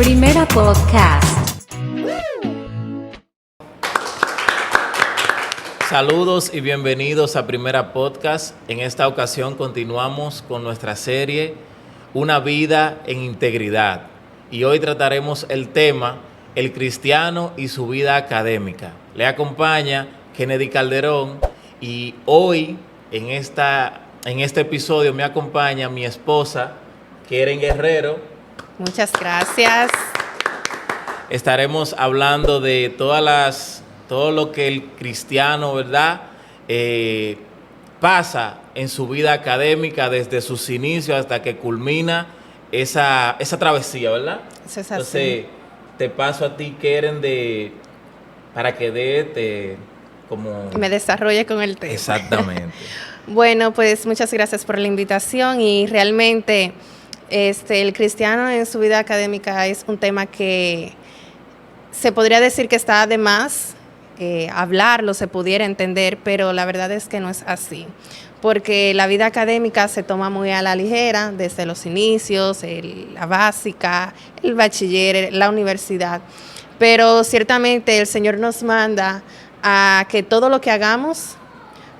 Primera Podcast. Saludos y bienvenidos a Primera Podcast. En esta ocasión continuamos con nuestra serie Una vida en integridad. Y hoy trataremos el tema El cristiano y su vida académica. Le acompaña Kennedy Calderón y hoy en este episodio me acompaña mi esposa Keren Guerrero. Muchas gracias. Estaremos hablando de todo lo que el cristiano, ¿verdad? Pasa en su vida académica desde sus inicios hasta que culmina esa travesía, ¿verdad? Eso es así. Entonces, te paso a ti, Keren, para que me desarrolle con el tema. Exactamente. Bueno, pues muchas gracias por la invitación y realmente el cristiano en su vida académica es un tema que se podría decir que está de más hablarlo, se pudiera entender, pero la verdad es que no es así, porque la vida académica se toma muy a la ligera desde los inicios, la básica, el bachiller, la universidad, pero ciertamente el Señor nos manda a que todo lo que hagamos,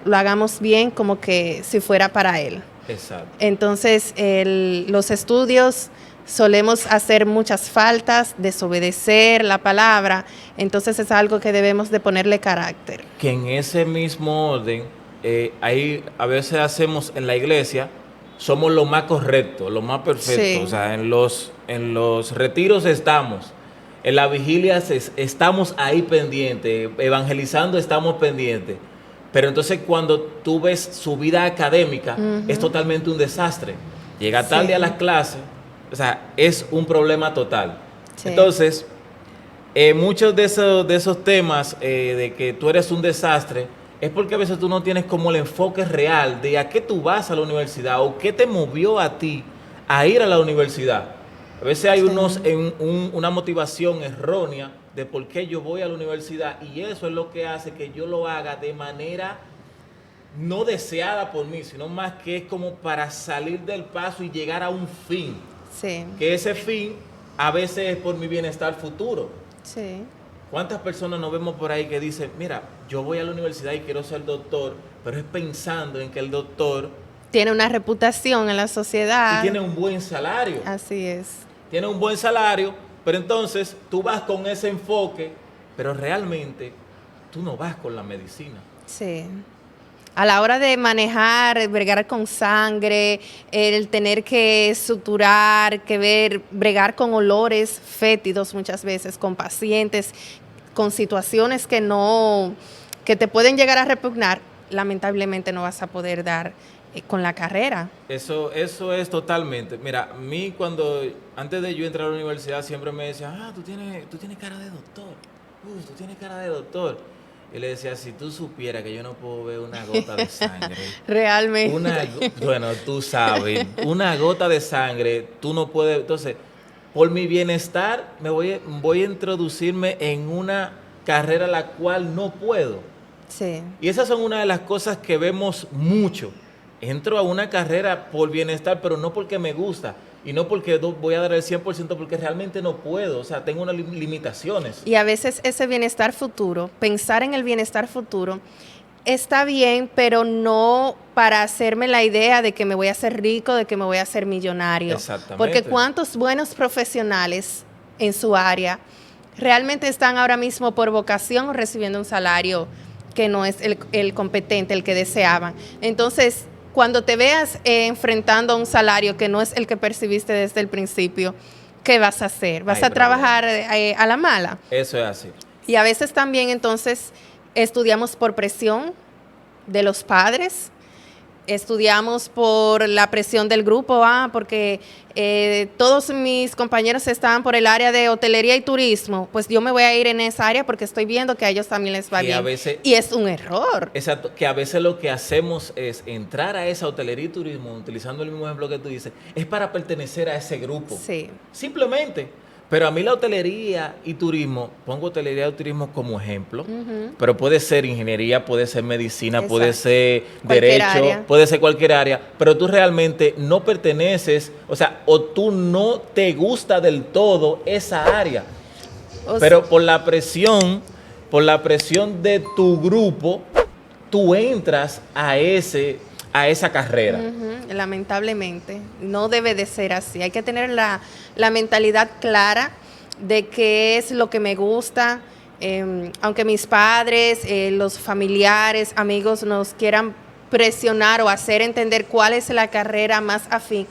lo hagamos bien como que si fuera para Él. Exacto. Entonces, los estudios solemos hacer muchas faltas, desobedecer la palabra, entonces es algo que debemos de ponerle carácter. Que en ese mismo orden, ahí a veces hacemos en la iglesia, somos lo más correcto, lo más perfecto. Sí. O sea, en los retiros estamos, en la vigilia estamos ahí pendientes, evangelizando estamos pendientes. Pero entonces cuando tú ves su vida académica, es totalmente un desastre. Llega tarde a las clases, o sea, es un problema total. Sí. Entonces, muchos de esos temas de que tú eres un desastre, es porque a veces tú no tienes como el enfoque real de a qué tú vas a la universidad o qué te movió a ti a ir a la universidad. A veces hay una motivación errónea de por qué yo voy a la universidad y eso es lo que hace que yo lo haga de manera no deseada por mí, sino más que es como para salir del paso y llegar a un fin. Sí. Que ese fin a veces es por mi bienestar futuro. Sí. ¿Cuántas personas nos vemos por ahí que dicen, mira, yo voy a la universidad y quiero ser doctor, pero es pensando en que el doctor tiene una reputación en la sociedad. Y tiene un buen salario. Así es. Tiene un buen salario, pero entonces tú vas con ese enfoque, pero realmente tú no vas con la medicina. Sí. A la hora de manejar, bregar con sangre, el tener que suturar, bregar con olores fétidos muchas veces, con pacientes, con situaciones que te pueden llegar a repugnar, lamentablemente no vas a poder dar con la carrera. Eso es totalmente. Mira, a mí antes de yo entrar a la universidad siempre me decían, tú tienes cara de doctor. Tú tienes cara de doctor. Y le decía, si tú supieras que yo no puedo ver una gota de sangre. Realmente. Bueno, tú sabes, una gota de sangre, tú no puedes. Entonces, por mi bienestar, voy a introducirme en una carrera la cual no puedo. Sí. Y esas son una de las cosas que vemos mucho. Entro a una carrera por bienestar, pero no porque me gusta. Y no porque voy a dar el 100%, porque realmente no puedo. O sea, tengo unas limitaciones. Y a veces ese bienestar futuro, pensar en el bienestar futuro, está bien, pero no para hacerme la idea de que me voy a hacer rico, de que me voy a hacer millonario. Exactamente. Porque cuántos buenos profesionales en su área realmente están ahora mismo por vocación recibiendo un salario que no es el competente, el que deseaban. Entonces, cuando te veas enfrentando a un salario que no es el que percibiste desde el principio, ¿qué vas a hacer? ¿Vas a trabajar a la mala? Eso es así. Y a veces también entonces estudiamos por presión de los padres, estudiamos por la presión del grupo, porque todos mis compañeros estaban por el área de hotelería y turismo, pues yo me voy a ir en esa área porque estoy viendo que a ellos también les va bien. Y es un error. Exacto, que a veces lo que hacemos es entrar a esa hotelería y turismo, utilizando el mismo ejemplo que tú dices, es para pertenecer a ese grupo. Sí. Simplemente. Pero a mí la hotelería y turismo, pongo hotelería y turismo como ejemplo, pero puede ser ingeniería, puede ser medicina, Exacto. puede ser Cualquier derecho, área. puede ser cualquier área, pero tú realmente no perteneces, o sea, o tú no te gusta del todo esa área. O Pero por la presión de tu grupo, tú entras a esa carrera. Lamentablemente, no debe de ser así. Hay que tener la mentalidad clara de qué es lo que me gusta. Aunque mis padres, los familiares, amigos nos quieran presionar o hacer entender cuál es la carrera más afín,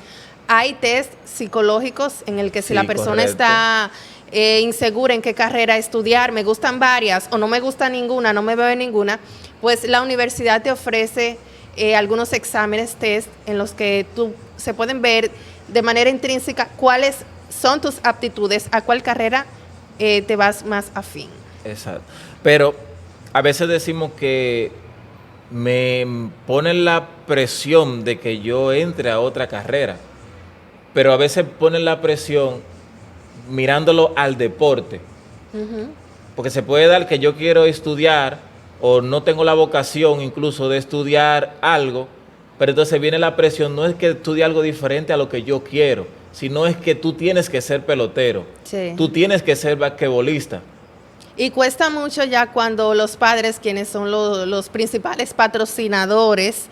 hay test psicológicos en el que si Sí, la persona correcto. está insegura en qué carrera estudiar, me gustan varias o no me gusta ninguna, no me veo en ninguna, pues la universidad te ofrece algunos exámenes, test, en los que se pueden ver de manera intrínseca cuáles son tus aptitudes, a cuál carrera te vas más afín. Exacto. Pero a veces decimos que me ponen la presión de que yo entre a otra carrera, pero a veces ponen la presión mirándolo al deporte. Porque se puede dar que yo quiero estudiar o no tengo la vocación incluso de estudiar algo, pero entonces viene la presión, no es que estudie algo diferente a lo que yo quiero, sino es que tú tienes que ser pelotero, Sí. tú tienes que ser basquetbolista. Y cuesta mucho ya cuando los padres, quienes son los principales patrocinadores,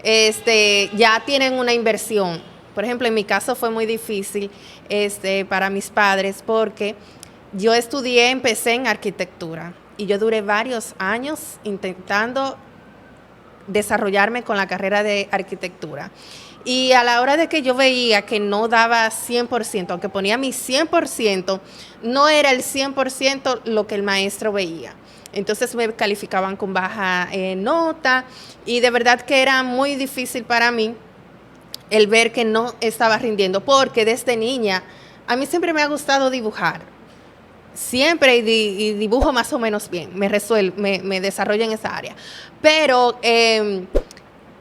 ya tienen una inversión. Por ejemplo, en mi caso fue muy difícil para mis padres porque yo empecé en arquitectura y yo duré varios años intentando desarrollarme con la carrera de arquitectura. Y a la hora de que yo veía que no daba 100%, aunque ponía mi 100%, no era el 100% lo que el maestro veía. Entonces me calificaban con baja nota y de verdad que era muy difícil para mí el ver que no estaba rindiendo, porque desde niña a mí siempre me ha gustado dibujar. Siempre y dibujo más o menos bien, me desarrollo en esa área. Pero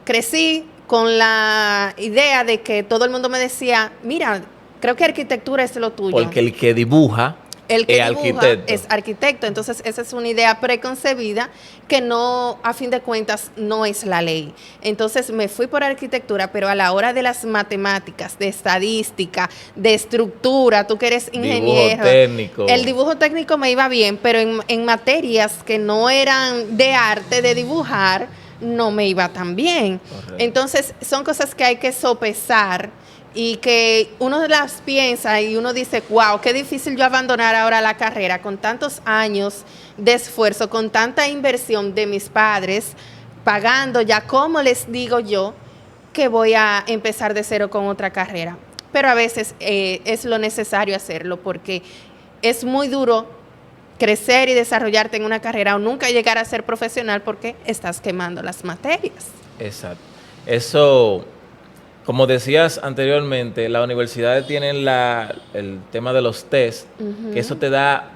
crecí con la idea de que todo el mundo me decía, mira, creo que arquitectura es lo tuyo. Porque el que dibuja El que es dibuja arquitecto. es arquitecto. Entonces, esa es una idea preconcebida que no, a fin de cuentas, no es la ley. Entonces, me fui por arquitectura, pero a la hora de las matemáticas, de estadística, de estructura, tú que eres ingeniero. Dibujo técnico. El dibujo técnico me iba bien, pero en materias que no eran de arte, de dibujar, no me iba tan bien. Correcto. Entonces, son cosas que hay que sopesar y que uno las piensa y uno dice, wow, qué difícil yo abandonar ahora la carrera con tantos años de esfuerzo, con tanta inversión de mis padres, pagando ya, ¿cómo les digo yo que voy a empezar de cero con otra carrera? Pero a veces es lo necesario hacerlo porque es muy duro crecer y desarrollarte en una carrera o nunca llegar a ser profesional porque estás quemando las materias. Exacto. Eso, como decías anteriormente, las universidades tienen el tema de los test, que eso te da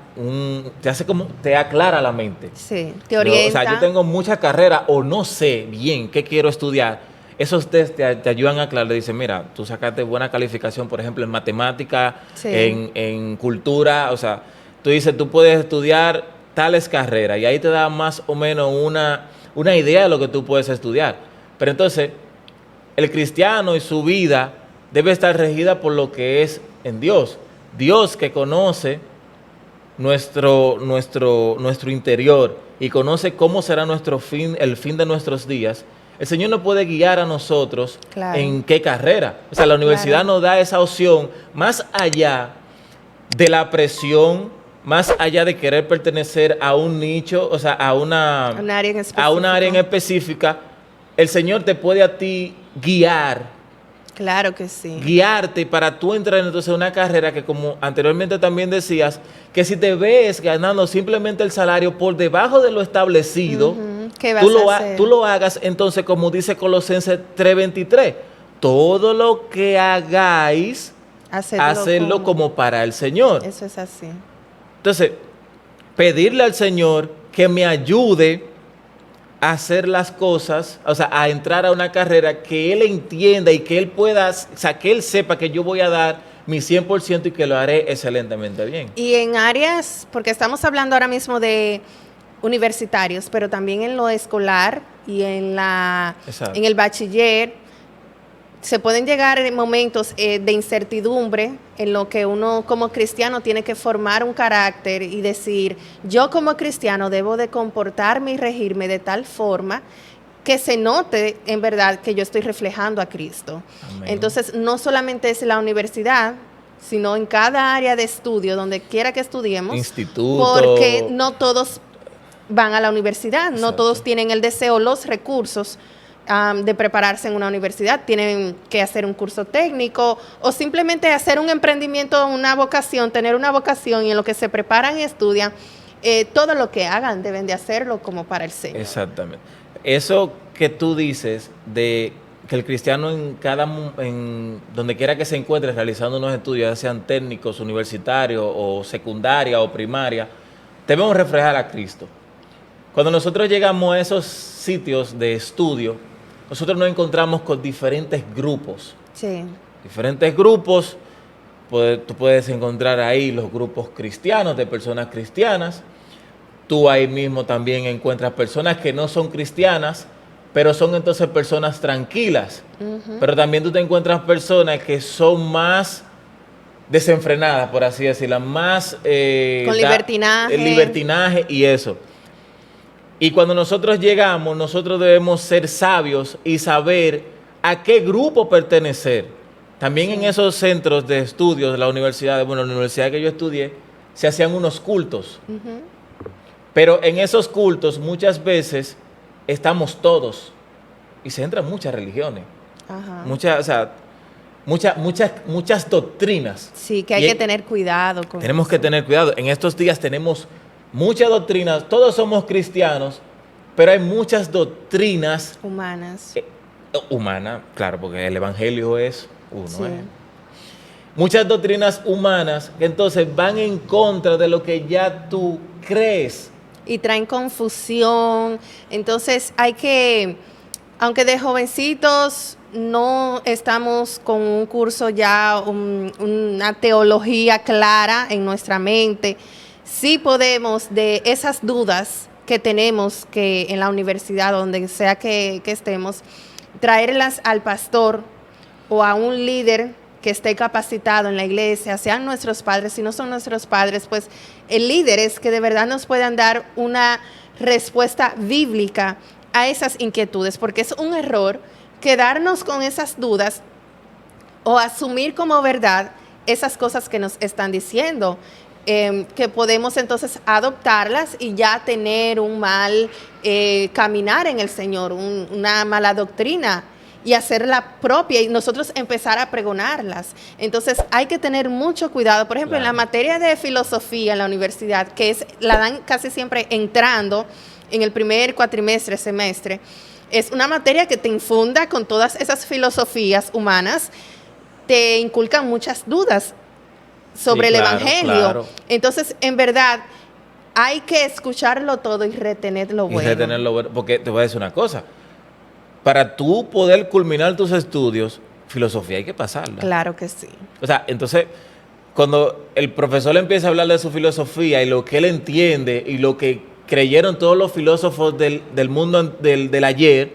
te aclara la mente. Sí, te orienta. O sea, yo tengo muchas carreras o no sé bien qué quiero estudiar. Esos test te ayudan a aclarar. Dicen, mira, tú sacaste buena calificación, por ejemplo, en matemática, Sí. en cultura. O sea, tú dices, tú puedes estudiar tales carreras y ahí te da más o menos una idea de lo que tú puedes estudiar. Pero entonces, el cristiano y su vida debe estar regida por lo que es en Dios. Dios que conoce nuestro interior y conoce cómo será el fin de nuestros días. El Señor nos puede guiar a nosotros Claro. en qué carrera. O sea, la universidad Claro. nos da esa opción más allá de la presión, más allá de querer pertenecer a un nicho, o sea, a Un área en a una área en específico. específica. El Señor te puede a ti Claro que sí. guiarte para tú entrar entonces en una carrera que, como anteriormente también decías, que si te ves ganando simplemente el salario por debajo de lo establecido, ¿Qué vas a hacer? tú lo hagas, entonces, como dice Colosenses 3:23, todo lo que hagáis, hacerlo como para el Señor. Eso es así. Entonces, pedirle al Señor que me ayude a hacer las cosas, o sea, a entrar a una carrera que Él entienda y que Él pueda, o sea, que Él sepa que yo voy a dar mi 100% y que lo haré excelentemente bien. Y en áreas, porque estamos hablando ahora mismo de universitarios, pero también en lo escolar y Exacto. en el bachiller, se pueden llegar en momentos de incertidumbre en lo que uno como cristiano tiene que formar un carácter y decir, yo como cristiano debo de comportarme y regirme de tal forma que se note en verdad que yo estoy reflejando a Cristo. Amén. Entonces, no solamente es la universidad, sino en cada área de estudio, donde quiera que estudiemos, Instituto. porque no todos van a la universidad, no Exacto. todos tienen el deseo, los recursos de prepararse en una universidad, tienen que hacer un curso técnico o simplemente hacer un emprendimiento, una vocación, tener una vocación y en lo que se preparan y estudian, todo lo que hagan deben de hacerlo como para el Señor. Exactamente. Eso que tú dices de que el cristiano en donde quiera que se encuentre realizando unos estudios, ya sean técnicos, universitarios o secundaria o primaria, debemos reflejar a Cristo. Cuando nosotros llegamos a esos sitios de estudio, nosotros nos encontramos con diferentes grupos. Sí. Diferentes grupos, tú puedes encontrar ahí los grupos cristianos, de personas cristianas. Tú ahí mismo también encuentras personas que no son cristianas, pero son entonces personas tranquilas. Pero también tú te encuentras personas que son más desenfrenadas, por así decirlo, más... Con libertinaje. El libertinaje y eso. Y cuando nosotros llegamos, nosotros debemos ser sabios y saber a qué grupo pertenecer. También en esos centros de estudios de la universidad, bueno, la universidad que yo estudié, se hacían unos cultos. Pero en esos cultos muchas veces estamos todos y se entran muchas religiones. Ajá. Muchas doctrinas. Sí, que hay Y que tener cuidado con tenemos eso. que tener cuidado. En estos días tenemos muchas doctrinas. Todos somos cristianos, pero hay muchas doctrinas Humanas. humanas, claro, porque el evangelio es uno. Sí. Muchas doctrinas humanas que entonces van en contra de lo que ya tú crees. Y traen confusión. Entonces hay que, aunque de jovencitos no estamos con un curso ya, una teología clara en nuestra mente, sí podemos de esas dudas que tenemos que en la universidad, donde sea que estemos, traerlas al pastor o a un líder que esté capacitado en la iglesia, sean nuestros padres, si no son nuestros padres, pues el líder es que de verdad nos puedan dar una respuesta bíblica a esas inquietudes, porque es un error quedarnos con esas dudas o asumir como verdad esas cosas que nos están diciendo, que podemos entonces adoptarlas y ya tener un mal caminar en el Señor, una mala doctrina, y hacerla propia y nosotros empezar a pregonarlas. Entonces hay que tener mucho cuidado. Por ejemplo, Claro. en la materia de filosofía en la universidad, la dan casi siempre entrando en el primer cuatrimestre, semestre, es una materia que te infunda con todas esas filosofías humanas, te inculcan muchas dudas sobre Sí, el claro, evangelio. claro. Entonces, en verdad, hay que escucharlo todo y retener lo bueno. Y retenerlo bueno, porque te voy a decir una cosa. Para tú poder culminar tus estudios, filosofía hay que pasarla. Claro que sí. O sea, entonces, cuando el profesor le empieza a hablar de su filosofía y lo que él entiende y lo que creyeron todos los filósofos del mundo del ayer,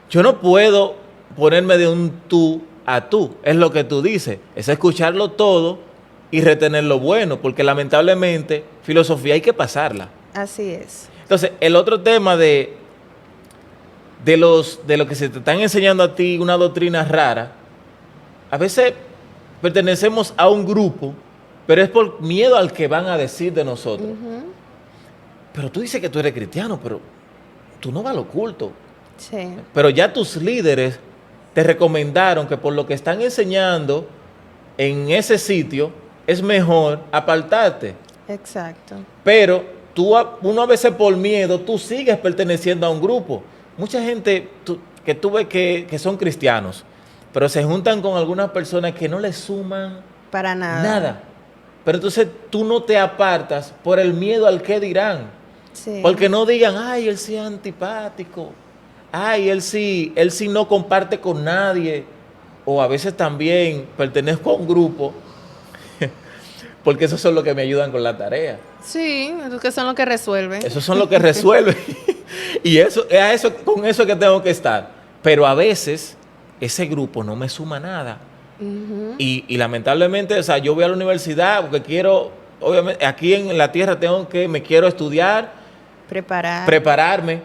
yo no puedo ponerme de un tú a tú. Es lo que tú dices. Es escucharlo todo y retener lo bueno, porque lamentablemente filosofía hay que pasarla. Así es. Entonces, el otro tema de lo que se te están enseñando a ti, una doctrina rara, a veces pertenecemos a un grupo, pero es por miedo al que van a decir de nosotros. Pero tú dices que tú eres cristiano, pero tú no vas al oculto. Sí. Pero ya tus líderes te recomendaron que por lo que están enseñando en ese sitio, es mejor apartarte. Exacto. Pero uno a veces por miedo, tú sigues perteneciendo a un grupo. Mucha gente que tú ves que son cristianos, pero se juntan con algunas personas que no les suman Para nada. nada. Pero entonces tú no te apartas por el miedo al que dirán. Sí. Porque no digan, ay, él sí es antipático. Ay, él sí no comparte con nadie. O a veces también pertenezco a un grupo porque esos son los que me ayudan con la tarea. Sí, esos que son los que resuelven. Esos son los que resuelven. Y con eso es que tengo que estar. Pero a veces ese grupo no me suma nada. Ujú. Y lamentablemente, o sea, yo voy a la universidad porque quiero, obviamente, aquí en la tierra me quiero estudiar, prepararme,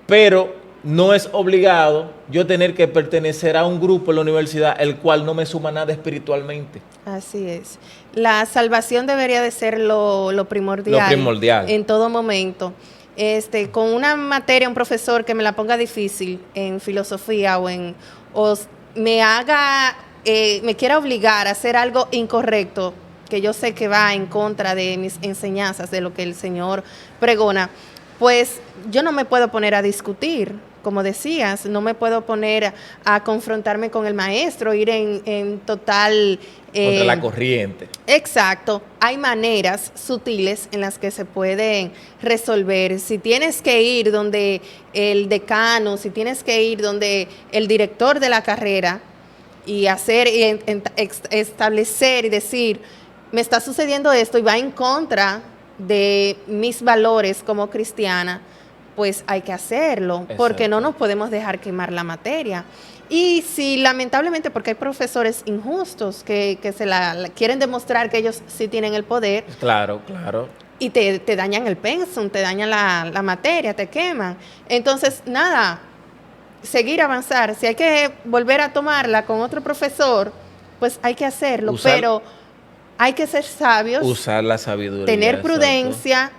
pero no es obligado yo tener que pertenecer a un grupo en la universidad el cual no me suma nada espiritualmente. Así es. La salvación debería de ser lo primordial. Lo primordial. En todo momento. Con una materia, un profesor que me la ponga difícil en filosofía me quiera obligar a hacer algo incorrecto, que yo sé que va en contra de mis enseñanzas, de lo que el Señor pregona, pues yo no me puedo poner a discutir, como decías, no me puedo poner a confrontarme con el maestro, ir en total... Contra la corriente. Exacto. Hay maneras sutiles en las que se pueden resolver. Si tienes que ir donde el decano, si tienes que ir donde el director de la carrera y establecer y decir, me está sucediendo esto y va en contra de mis valores como cristiana, pues hay que hacerlo. Exacto. Porque no nos podemos dejar quemar la materia. Y si lamentablemente, porque hay profesores injustos que se quieren demostrar que ellos sí tienen el poder. Claro, claro. Y te dañan el pensum, te dañan la materia, te queman. Entonces, nada, seguir, avanzar. Si hay que volver a tomarla con otro profesor, pues hay que hacerlo. Pero hay que ser sabios. Usar la sabiduría. Tener prudencia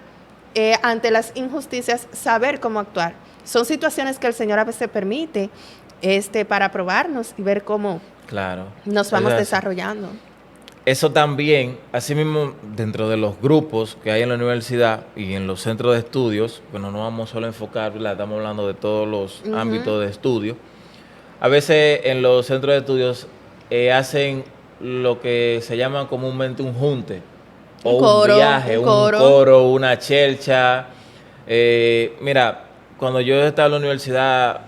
ante las injusticias, saber cómo actuar. Son situaciones que el Señor a veces permite para probarnos y ver cómo nos vamos desarrollando. Eso también, así mismo, dentro de los grupos que hay en la universidad y en los centros de estudios, bueno, no vamos solo a enfocar, estamos hablando de todos los ámbitos de estudio. A veces en los centros de estudios hacen lo que se llama comúnmente un junte, un viaje, un coro, una chelcha. Mira, cuando yo estaba en la universidad,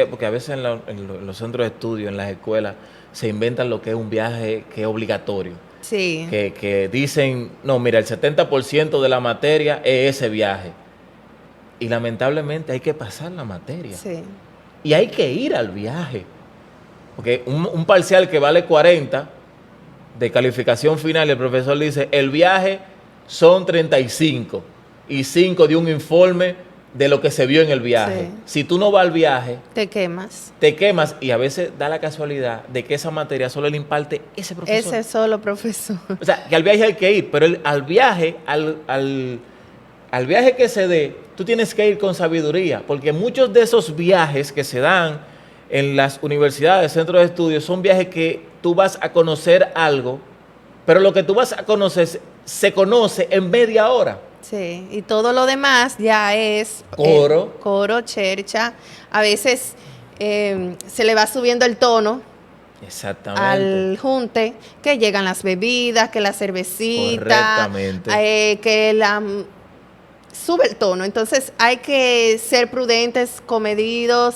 porque a veces en los centros de estudio, en las escuelas, se inventan lo que es un viaje que es obligatorio. Sí. Que dicen, no, mira, el 70% de la materia es ese viaje. Y lamentablemente hay que pasar la materia. Sí. Y hay que ir al viaje. Porque un parcial que vale 40 de calificación final, el profesor dice, el viaje son 35 y 5 de un informe de lo que se vio en el viaje. Sí. Si tú no vas al viaje, te quemas y a veces da la casualidad de que esa materia solo le imparte ese profesor. Ese solo profesor. O sea, que al viaje hay que ir, pero al viaje que se dé, tú tienes que ir con sabiduría, porque muchos de esos viajes que se dan en las universidades, centros de estudios, son viajes que tú vas a conocer algo, pero lo que tú vas a conocer se conoce en media hora. Sí, y todo lo demás ya es coro, chercha. A veces se le va subiendo el tono. Exactamente. Al junte, que llegan las bebidas, que la cervecita. Correctamente. Sube el tono. Entonces hay que ser prudentes, comedidos.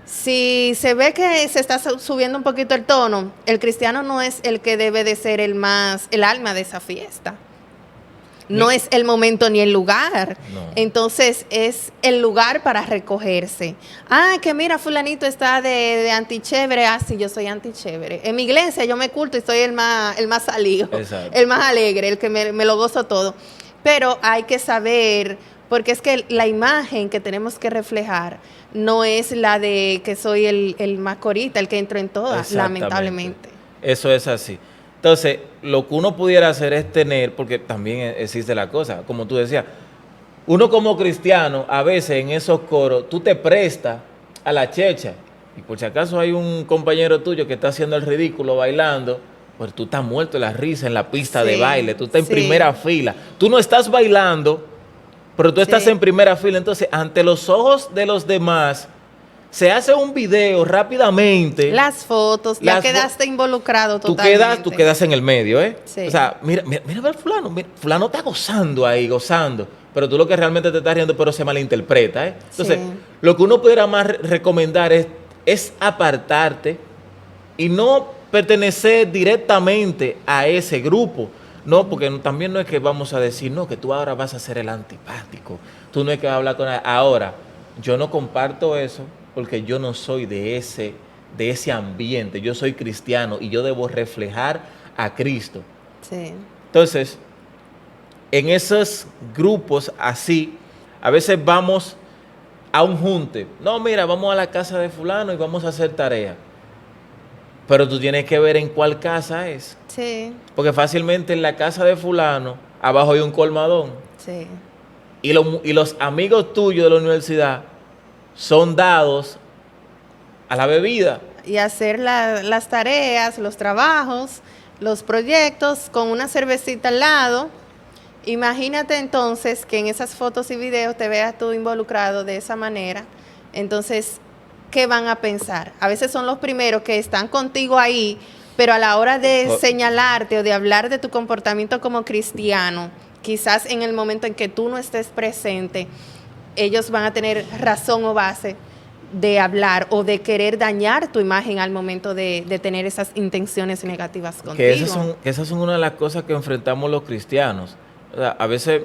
Si se ve que se está subiendo un poquito el tono, el cristiano no es el que debe de ser el alma de esa fiesta. No es el momento ni el lugar. No. Entonces es el lugar para recogerse. Que mira, fulanito está de antichévere. Sí, yo soy antichévere. En mi iglesia yo me culto y soy el más salido. Exacto. El más alegre, el que me lo gozo todo. Pero hay que saber, porque es que la imagen que tenemos que reflejar no es la de que soy el más corita, el que entro en todas, lamentablemente. Eso es así. Entonces, lo que uno pudiera hacer es tener, porque también existe la cosa, como tú decías, uno como cristiano, a veces en esos coros, tú te prestas a la checha, y por si acaso hay un compañero tuyo que está haciendo el ridículo bailando, pues tú estás muerto de la risa en la pista de baile, tú estás en primera fila, tú no estás bailando, pero tú estás en primera fila, entonces ante los ojos de los demás, se hace un video rápidamente. Las fotos, ya quedaste involucrado totalmente. Tú quedas en el medio, ¿eh? Sí. O sea, mira al fulano, fulano está gozando ahí, pero tú lo que realmente te estás riendo, pero se malinterpreta, ¿eh? Entonces, lo que uno pudiera más recomendar es apartarte y no pertenecer directamente a ese grupo. No, porque también no es que vamos a decir, no, que tú ahora vas a ser el antipático. Tú no es que vas a hablar con él. Ahora, yo no comparto eso porque yo no soy de ese ambiente. Yo soy cristiano y yo debo reflejar a Cristo. Sí. Entonces, en esos grupos así, a veces vamos a un junte. No, mira, vamos a la casa de fulano y vamos a hacer tarea. Pero tú tienes que ver en cuál casa es. Sí, Porque fácilmente en la casa de fulano, abajo hay un colmadón. sí. Y los amigos tuyos de la universidad son dados a la bebida. Y hacer las tareas, los trabajos, los proyectos con una cervecita al lado. Imagínate entonces que en esas fotos y videos te veas tú involucrado de esa manera. Entonces, ¿qué van a pensar? A veces son los primeros que están contigo ahí, pero a la hora de señalarte o de hablar de tu comportamiento como cristiano, quizás en el momento en que tú no estés presente, ellos van a tener razón o base de hablar o de querer dañar tu imagen al momento de tener esas intenciones negativas contigo. Que esas son una de las cosas que enfrentamos los cristianos. O sea, a veces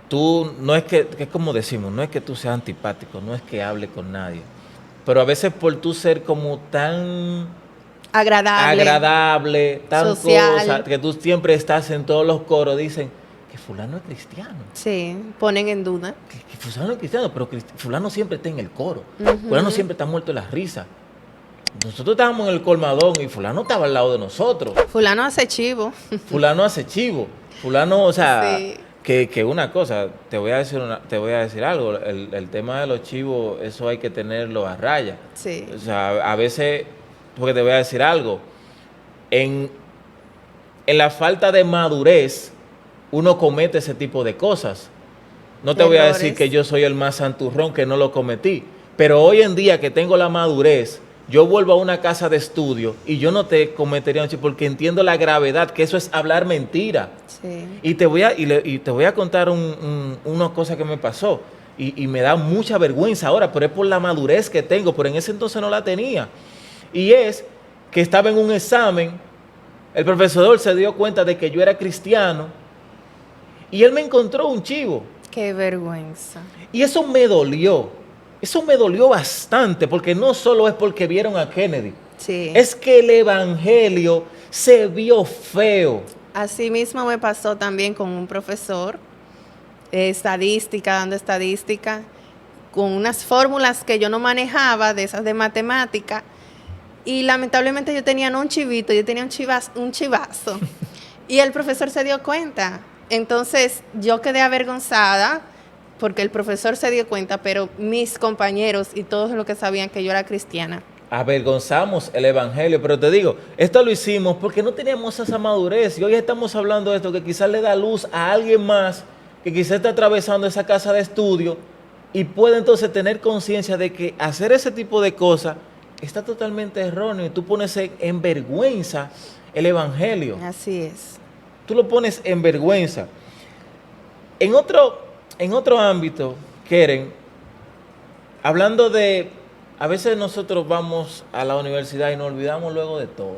tú, no es que es como decimos, no es que tú seas antipático, no es que hable con nadie, pero a veces por tú ser como tan agradable, tan social, cosa, que tú siempre estás en todos los coros, dicen que fulano es cristiano. Sí, ponen en duda. Que fulano es cristiano, pero fulano siempre está en el coro. Ujú. Fulano siempre está muerto de la risa. Nosotros estábamos en el colmadón y fulano estaba al lado de nosotros. Fulano hace chivo. Fulano hace chivo. Fulano, o sea, Sí. que una cosa, te voy a decir algo, el tema de los chivos, eso hay que tenerlo a raya. Sí. O sea, a veces, porque te voy a decir algo, en la falta de madurez, uno comete ese tipo de cosas. No te voy a decir Errores. que yo soy el más santurrón, que no lo cometí, pero hoy en día que tengo la madurez, yo vuelvo a una casa de estudio y yo no te cometería un chivo porque entiendo la gravedad, que eso es hablar mentira. Sí. Y te voy a contar una cosa que me pasó. Y me da mucha vergüenza ahora, pero es por la madurez que tengo, pero en ese entonces no la tenía. Y es que estaba en un examen, el profesor se dio cuenta de que yo era cristiano y él me encontró un chivo. Qué vergüenza. Y eso me dolió. Eso me dolió bastante, porque no solo es porque vieron a Kennedy, Sí. es que el evangelio se vio feo. Así mismo me pasó también con un profesor dando estadística, con unas fórmulas que yo no manejaba, de esas de matemática, y lamentablemente yo tenía no un chivito, yo tenía un chivazo. Y el profesor se dio cuenta. Entonces yo quedé avergonzada porque el profesor se dio cuenta, pero mis compañeros y todos los que sabían que yo era cristiana. Avergonzamos el evangelio, pero te digo, esto lo hicimos porque no teníamos esa madurez y hoy estamos hablando de esto que quizás le da luz a alguien más que quizás está atravesando esa casa de estudio y puede entonces tener conciencia de que hacer ese tipo de cosas está totalmente erróneo y tú pones en vergüenza el evangelio. Así es. Tú lo pones en vergüenza. En otro ámbito, Keren, hablando de, a veces nosotros vamos a la universidad y nos olvidamos luego de todo.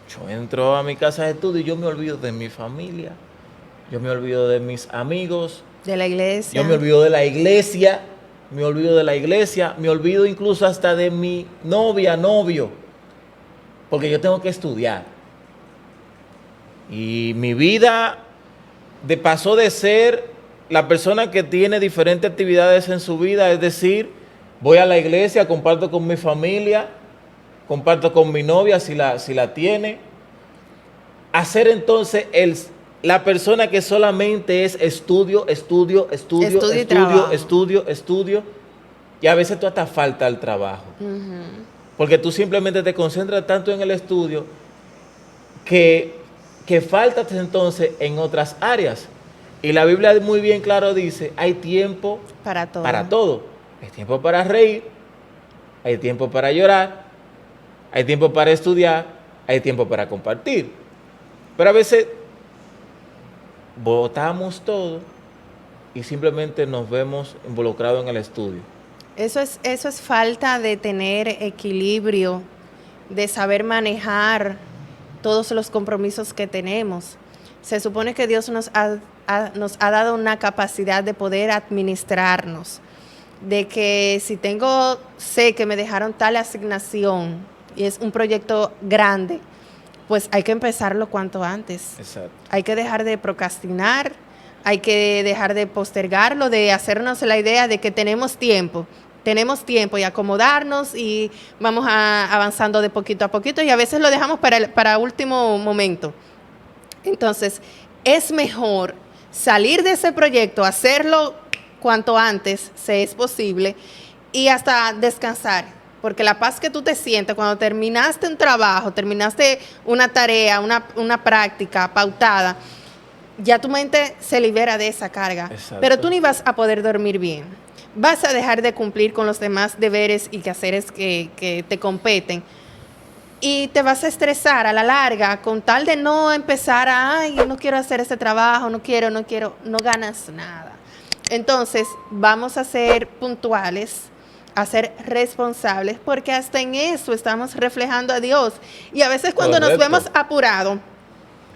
Yo entro a mi casa de estudio y yo me olvido de mi familia, yo me olvido de mis amigos, De la iglesia. yo me olvido de la iglesia, me olvido incluso hasta de mi novio, porque yo tengo que estudiar. Y mi vida pasó de ser la persona que tiene diferentes actividades en su vida, es decir, voy a la iglesia, comparto con mi familia, comparto con mi novia si la tiene, a ser entonces la persona que solamente es estudio, y a veces tú hasta falta al trabajo. Ujú. Porque tú simplemente te concentras tanto en el estudio que faltas entonces en otras áreas. Y la Biblia muy bien claro dice, hay tiempo Para todo. para todo. Hay tiempo para reír, hay tiempo para llorar, hay tiempo para estudiar, hay tiempo para compartir. Pero a veces botamos todo y simplemente nos vemos involucrados en el estudio. Eso es falta de tener equilibrio, de saber manejar todos los compromisos que tenemos. Se supone que Dios nos ha dado una capacidad de poder administrarnos, de que si sé que me dejaron tal asignación y es un proyecto grande, pues hay que empezarlo cuanto antes. Exacto. Hay que dejar de procrastinar, hay que dejar de postergarlo, de hacernos la idea de que tenemos tiempo y acomodarnos y vamos avanzando de poquito a poquito y a veces lo dejamos para último momento. Entonces, es mejor salir de ese proyecto, hacerlo cuanto antes se es posible y hasta descansar, porque la paz que tú te sientes cuando terminaste un trabajo, terminaste una tarea, una práctica pautada, ya tu mente se libera de esa carga. Exacto. Pero tú ni vas a poder dormir bien. Vas a dejar de cumplir con los demás deberes y quehaceres que te competen. Y te vas a estresar a la larga con tal de no empezar no quiero hacer este trabajo, no ganas nada. Entonces, vamos a ser puntuales, a ser responsables, porque hasta en eso estamos reflejando a Dios. Y a veces cuando Correcto. nos vemos apurados,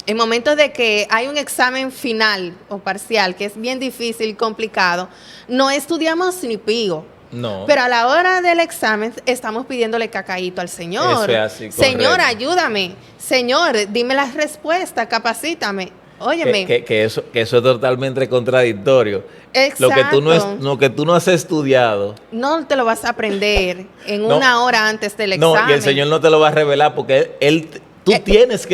en momentos de que hay un examen final o parcial, que es bien difícil y complicado, no estudiamos ni pigo. No. Pero a la hora del examen estamos pidiéndole cacaíto al Señor. Eso es así, Señor, correcto. ayúdame. Señor, dime las respuestas, capacítame. Óyeme. Que eso es totalmente contradictorio. Exacto. Lo que tú no has estudiado. No te lo vas a aprender en No. una hora antes del examen. No, y el Señor no te lo va a revelar porque tú tienes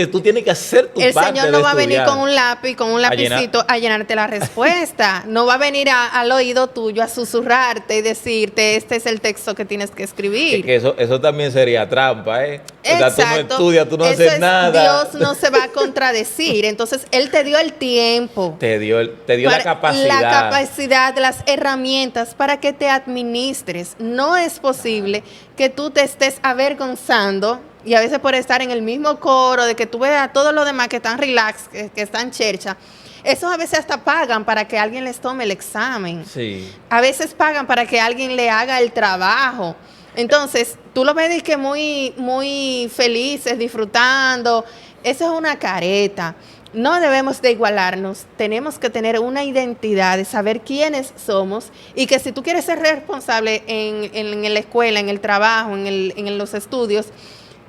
que hacer tu El parte Señor no de va a venir estudiar. con un lápiz, con un lapicito a llenarte la respuesta. No va a venir al oído tuyo a susurrarte y decirte, este es el texto que tienes que escribir. Que eso también sería trampa, ¿eh? Exacto. O sea, tú no estudias, tú no Eso haces es, nada. Dios no se va a contradecir. Entonces, Él te dio el tiempo. Te dio la capacidad. La capacidad, las herramientas para que te administres. No es posible que tú te estés avergonzando y a veces por estar en el mismo coro, de que tú veas a todos los demás que están relax, que están chercha. Esos a veces hasta pagan para que alguien les tome el examen. Sí. A veces pagan para que alguien le haga el trabajo. Entonces, tú lo ves y que muy, muy felices, disfrutando. Eso es una careta. No debemos de igualarnos. Tenemos que tener una identidad de saber quiénes somos y que si tú quieres ser responsable en la escuela, en el trabajo, en los estudios,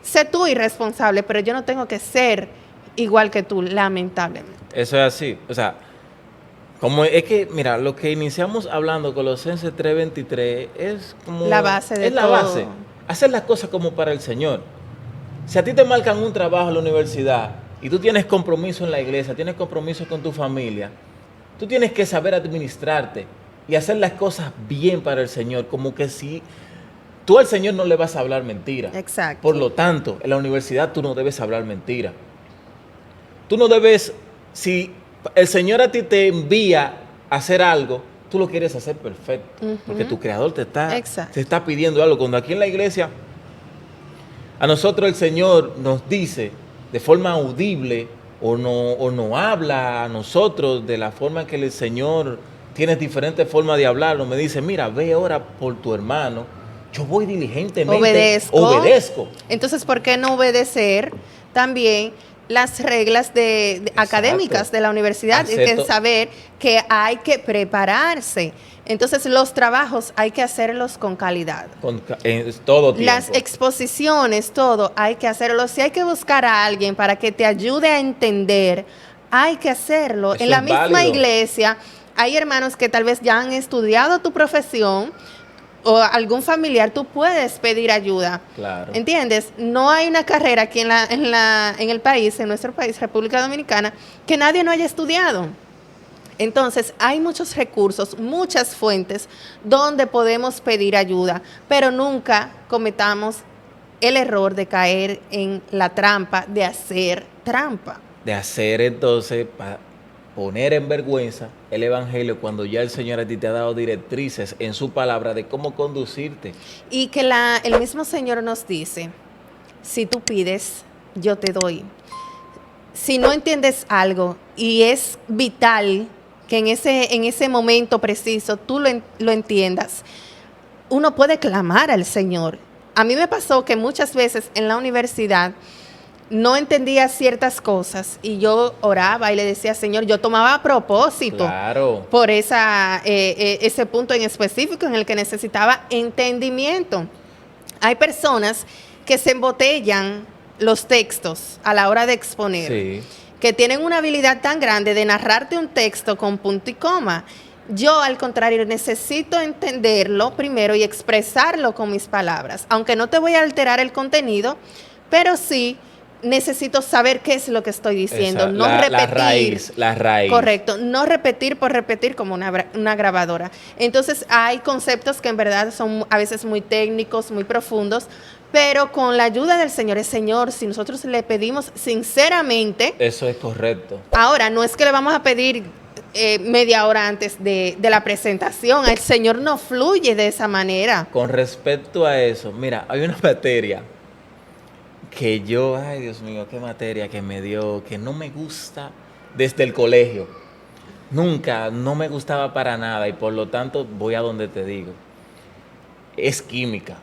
sé tú irresponsable, pero yo no tengo que ser igual que tú, lamentablemente. Eso es así. O sea, es que, mira, lo que iniciamos hablando Colosenses 3:23 es como... La base de es la todo. base. Hacer las cosas como para el Señor. Si a ti te marcan un trabajo en la universidad y tú tienes compromiso en la iglesia, tienes compromiso con tu familia, tú tienes que saber administrarte y hacer las cosas bien para el Señor, como que si... Tú al Señor no le vas a hablar mentira. Exacto. Por lo tanto, en la universidad tú no debes hablar mentira. Tú no debes, si el Señor a ti te envía a hacer algo, tú lo quieres hacer perfecto. Ujú. Porque tu Creador te Exacto. está pidiendo algo. Cuando aquí en la iglesia, a nosotros el Señor nos dice de forma audible o no habla a nosotros de la forma que el Señor tiene diferentes formas de hablar. Me dice, mira, ve ahora por tu hermano. Yo voy diligentemente, obedezco. Entonces, ¿por qué no obedecer también las reglas académicas de la universidad? Hay que saber que hay que prepararse. Entonces, los trabajos hay que hacerlos con calidad. En todo tiempo. Las exposiciones, todo, hay que hacerlo. Si hay que buscar a alguien para que te ayude a entender, hay que hacerlo. Eso en la es misma válido. iglesia hay hermanos que tal vez ya han estudiado tu profesión o algún familiar, tú puedes pedir ayuda. Claro. ¿Entiendes? No hay una carrera aquí en el país, en nuestro país, República Dominicana, que nadie no haya estudiado. Entonces, hay muchos recursos, muchas fuentes donde podemos pedir ayuda, pero nunca cometamos el error de caer en la trampa de hacer trampa. De hacer entonces, para poner en vergüenza el Evangelio cuando ya el Señor a ti te ha dado directrices en su palabra de cómo conducirte. Y que el mismo Señor nos dice, si tú pides, yo te doy. Si no entiendes algo y es vital que en ese momento preciso tú lo entiendas, uno puede clamar al Señor. A mí me pasó que muchas veces en la universidad no entendía ciertas cosas y yo oraba y le decía, Señor, yo tomaba a propósito Claro. por ese punto en específico en el que necesitaba entendimiento. Hay personas que se embotellan los textos a la hora de exponer, Sí. que tienen una habilidad tan grande de narrarte un texto con punto y coma. Yo, al contrario, necesito entenderlo primero y expresarlo con mis palabras, aunque no te voy a alterar el contenido, pero sí necesito saber qué es lo que estoy diciendo, Esa, no repetir. la raíz. Correcto, no repetir por repetir como una grabadora. Entonces hay conceptos que en verdad son a veces muy técnicos, muy profundos, pero con la ayuda del Señor, el Señor, si nosotros le pedimos sinceramente, Eso es correcto. ahora no es que le vamos a pedir media hora antes de la presentación, el Señor no fluye de esa manera. Con respecto a eso, mira, hay una materia que yo, ay Dios mío, qué materia que me dio, que no me gusta desde el colegio. Nunca, no me gustaba para nada y por lo tanto voy a donde te digo. Es química.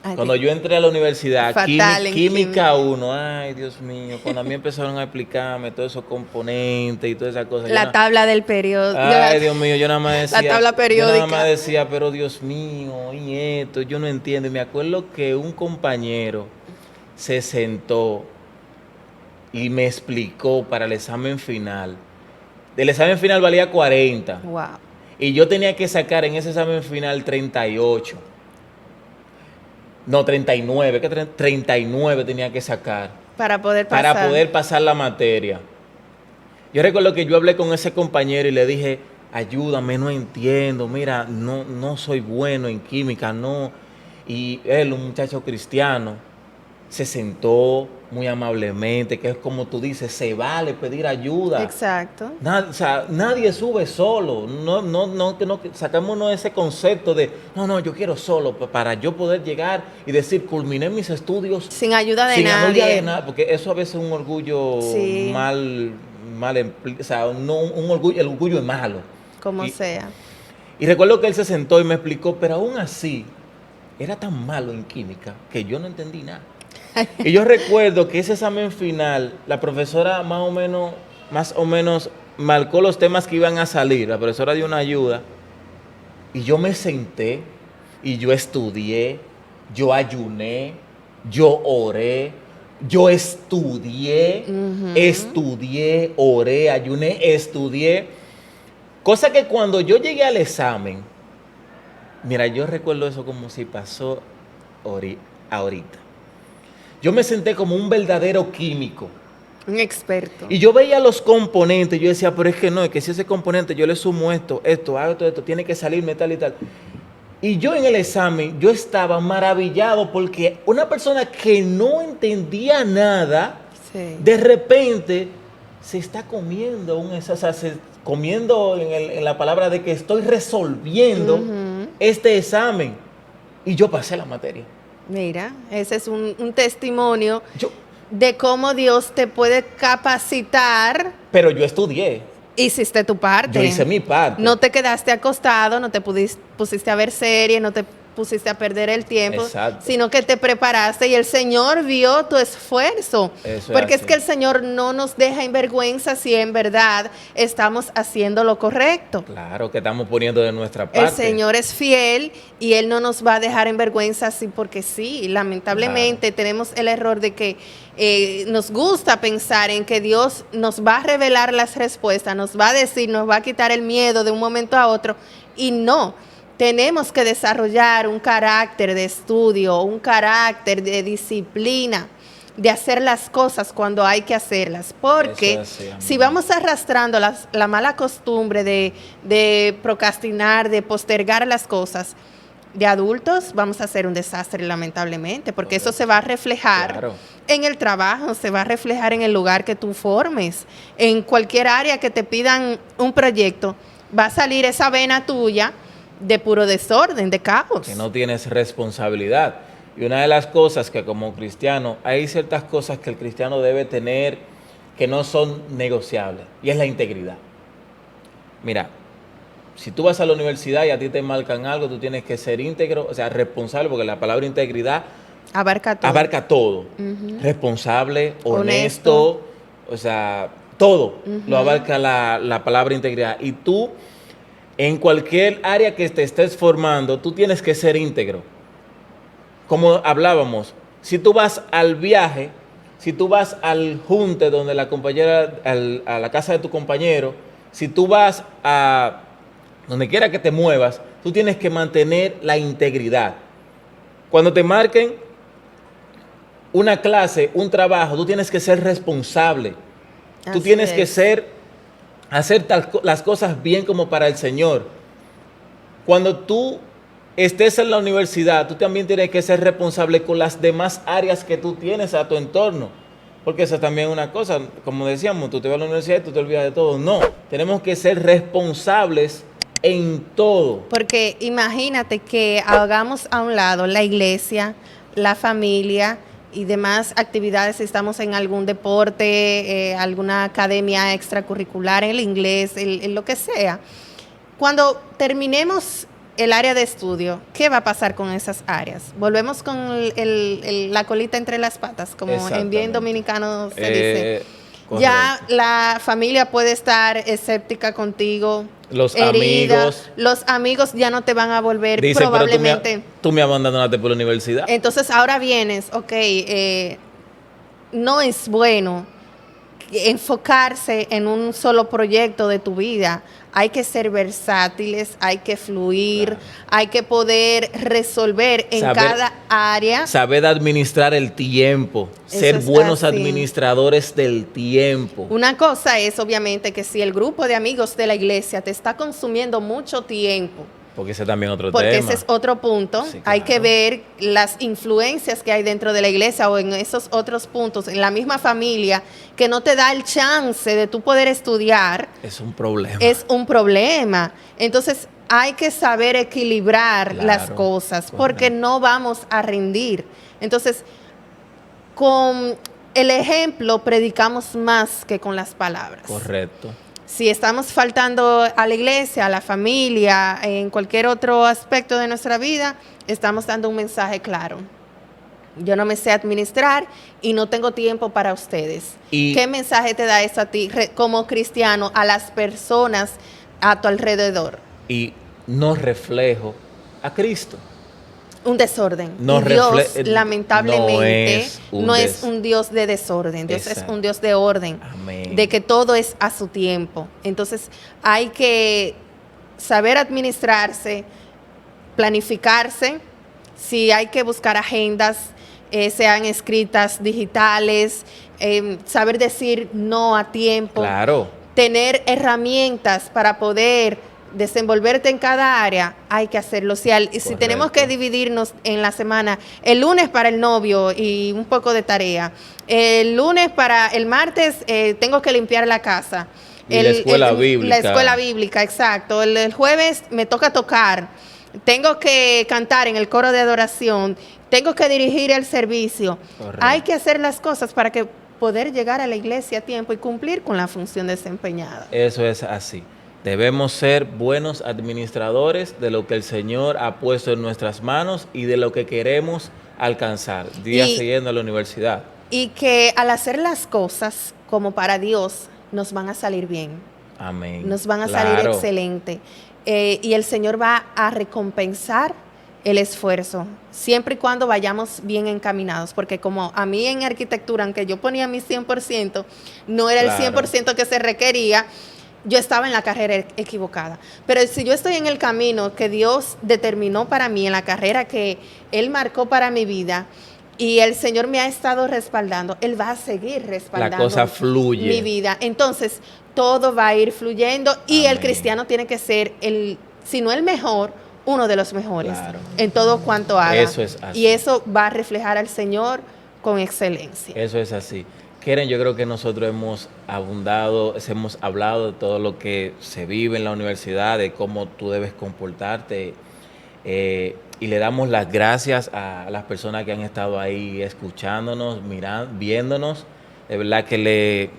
Ay, Cuando yo entré a la universidad, Fatal en química 1, ay Dios mío, cuando a mí empezaron a explicarme todos esos componentes y todas esas cosas. yo la no- tabla del periodo. Ay, Dios mío, yo nada más decía. La tabla Yo periódica. nada más decía, pero Dios mío, y esto, yo no entiendo. Y me acuerdo que un compañero se sentó y me explicó para el examen final. El examen final valía 40 Wow. y yo tenía que sacar en ese examen final 38. No, 39, que 39 tenía que sacar Para poder pasar. para poder pasar la materia. Yo recuerdo que yo hablé con ese compañero y le dije, ayúdame, no entiendo, mira, no soy bueno en química, no. Y él, un muchacho cristiano, se sentó muy amablemente, que es como tú dices, se vale pedir ayuda. Exacto. O sea, nadie sube solo. No, sacámonos ese concepto de, no, yo quiero solo para yo poder llegar y decir, culminé mis estudios Sin ayuda de sin nadie. ayuda de nada, porque eso a veces es un orgullo Sí. o sea, no, un orgullo, el orgullo es malo. Como Y- sea. Y recuerdo que él se sentó y me explicó, pero aún así, era tan malo en química que yo no entendí nada. Y yo recuerdo que ese examen final, la profesora más o menos marcó los temas que iban a salir. La profesora dio una ayuda y yo me senté y yo estudié, yo ayuné, yo oré, yo estudié, oré, ayuné, estudié. Cosa que cuando yo llegué al examen, mira, yo recuerdo eso como si pasó ahorita. Yo me senté como un verdadero químico. Un experto. Y yo veía los componentes, yo decía, pero es que no, es que si ese componente yo le sumo hago esto, tiene que salirme tal y tal. Y yo en el examen, yo estaba maravillado porque una persona que no entendía nada, Sí. de repente se está comiendo, comiendo en la palabra de que estoy resolviendo este examen. Y yo pasé la materia. Mira, ese es un testimonio Yo, de cómo Dios te puede capacitar. pero yo estudié, Hiciste tu parte. yo hice mi parte. No te quedaste acostado, no te pusiste a ver serie, no te pusiste a perder el tiempo, Exacto. sino que te preparaste y el Señor vio tu esfuerzo. Eso Porque es así. que el Señor no nos deja en vergüenza si en verdad estamos haciendo lo correcto. Claro que estamos poniendo de nuestra parte. El Señor es fiel y Él no nos va a dejar en vergüenza así porque sí. Lamentablemente tenemos el error de que nos gusta pensar en que Dios nos va a revelar las respuestas, nos va a decir, nos va a quitar el miedo de un momento a otro y no. Tenemos que desarrollar un carácter de estudio, un carácter de disciplina, de hacer las cosas cuando hay que hacerlas. Porque Eso es así, amén. si vamos arrastrando la mala costumbre de procrastinar, de postergar las cosas, de adultos vamos a hacer un desastre lamentablemente, porque eso se va a reflejar Claro. en el trabajo, se va a reflejar en el lugar que tú formes, en cualquier área que te pidan un proyecto, va a salir esa vena tuya de puro desorden, de caos. Que no tienes responsabilidad. Y una de las cosas que como cristiano, hay ciertas cosas que el cristiano debe tener que no son negociables, y es la integridad. Mira, si tú vas a la universidad y a ti te marcan algo, tú tienes que ser íntegro, o sea, responsable, porque la palabra integridad Abarca todo. Abarca todo. Responsable, honesto, o sea, todo lo abarca la palabra integridad. Y tú, en cualquier área que te estés formando, tú tienes que ser íntegro. Como hablábamos, si tú vas al viaje, si tú vas al junte donde la compañera, a la casa de tu compañero, si tú vas a donde quiera que te muevas, tú tienes que mantener la integridad. Cuando te marquen una clase, un trabajo, tú tienes que ser responsable. Tú Así tienes que es. hacer las cosas bien como para el Señor. Cuando tú estés en la universidad, tú también tienes que ser responsable con las demás áreas que tú tienes a tu entorno. Porque esa también es una cosa, como decíamos, tú te vas a la universidad y tú te olvidas de todo. No, tenemos que ser responsables en todo. Porque imagínate que hagamos a un lado la iglesia, la familia y demás actividades, si estamos en algún deporte, alguna academia extracurricular, en el inglés, en lo que sea. Cuando terminemos el área de estudio, ¿qué va a pasar con esas áreas? Volvemos con la colita entre las patas, como en bien Exactamente. dominicano se dice. Correcto. Ya la familia puede estar escéptica contigo, Los herida. amigos. Los amigos ya no te van a volver Dice, probablemente. pero tú me abandonaste por la universidad. Entonces ahora vienes, ok, no es bueno enfocarse en un solo proyecto de tu vida. Hay que ser versátiles, hay que fluir, Claro. hay que poder resolver en cada área. Saber administrar el tiempo, Eso ser es buenos así. administradores del tiempo. Una cosa es obviamente que si el grupo de amigos de la iglesia te está consumiendo mucho tiempo, Porque ese también es otro porque tema. ese es otro punto, Sí, hay claro. que ver las influencias que hay dentro de la iglesia o en esos otros puntos, en la misma familia, que no te da el chance de tú poder estudiar, Es un problema. es un problema. Entonces hay que saber equilibrar Claro, las cosas, porque correcto. no vamos a rendir. Entonces, con el ejemplo predicamos más que con las palabras. Correcto. Si estamos faltando a la iglesia, a la familia, en cualquier otro aspecto de nuestra vida, estamos dando un mensaje claro. Yo no me sé administrar y no tengo tiempo para ustedes. Y- ¿Qué mensaje te da eso a ti como cristiano, a las personas a tu alrededor? Y no reflejo a Cristo. Un desorden. No Y Dios, refle- lamentablemente, no es no es un Dios de desorden. Dios es Exacto. un Dios de orden. Amén. De que todo es a su tiempo. Entonces, hay que saber administrarse, planificarse. Si hay que buscar agendas, sean escritas, digitales, saber decir no a tiempo. Claro. Tener herramientas para poder desenvolverte en cada área, hay que hacerlo. Si Correcto. tenemos que dividirnos en la semana, el lunes para el novio y un poco de tarea, el lunes para el martes tengo que limpiar la casa. Y la escuela bíblica. La escuela bíblica, exacto. El jueves me toca tocar, tengo que cantar en el coro de adoración, tengo que dirigir el servicio. Correcto. Hay que hacer las cosas para que poder llegar a la iglesia a tiempo y cumplir con la función desempeñada. Eso es así. Debemos ser buenos administradores de lo que el Señor ha puesto en nuestras manos y de lo que queremos alcanzar día Y- siguiendo a la universidad. Y que al hacer las cosas como para Dios, nos van a salir bien, Amén. nos van a salir Claro. excelente. Y el Señor va a recompensar el esfuerzo, siempre y cuando vayamos bien encaminados, porque como a mí en arquitectura, aunque yo ponía mi 100%, no era Claro. el 100% que se requería, yo estaba en la carrera equivocada. Pero si yo estoy en el camino que Dios determinó para mí, en la carrera que Él marcó para mi vida, y el Señor me ha estado respaldando, Él va a seguir respaldando cosa fluye. mi vida. Entonces, todo va a ir fluyendo y el Amén. cristiano tiene que ser, si no el mejor, uno de los mejores Claro. en todo cuanto haga. Eso es así. Y eso va a reflejar al Señor con excelencia. Eso es así. Keren, yo creo que nosotros hemos hablado de todo lo que se vive en la universidad, de cómo tú debes comportarte. Y le damos las gracias a las personas que han estado ahí escuchándonos, viéndonos. De verdad que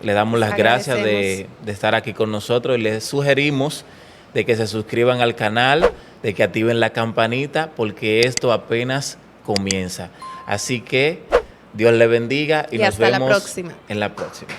le damos las gracias de estar aquí con nosotros y les sugerimos de que se suscriban al canal, de que activen la campanita, porque esto apenas comienza. Así que Dios le bendiga y nos hasta la vemos próxima. en la próxima.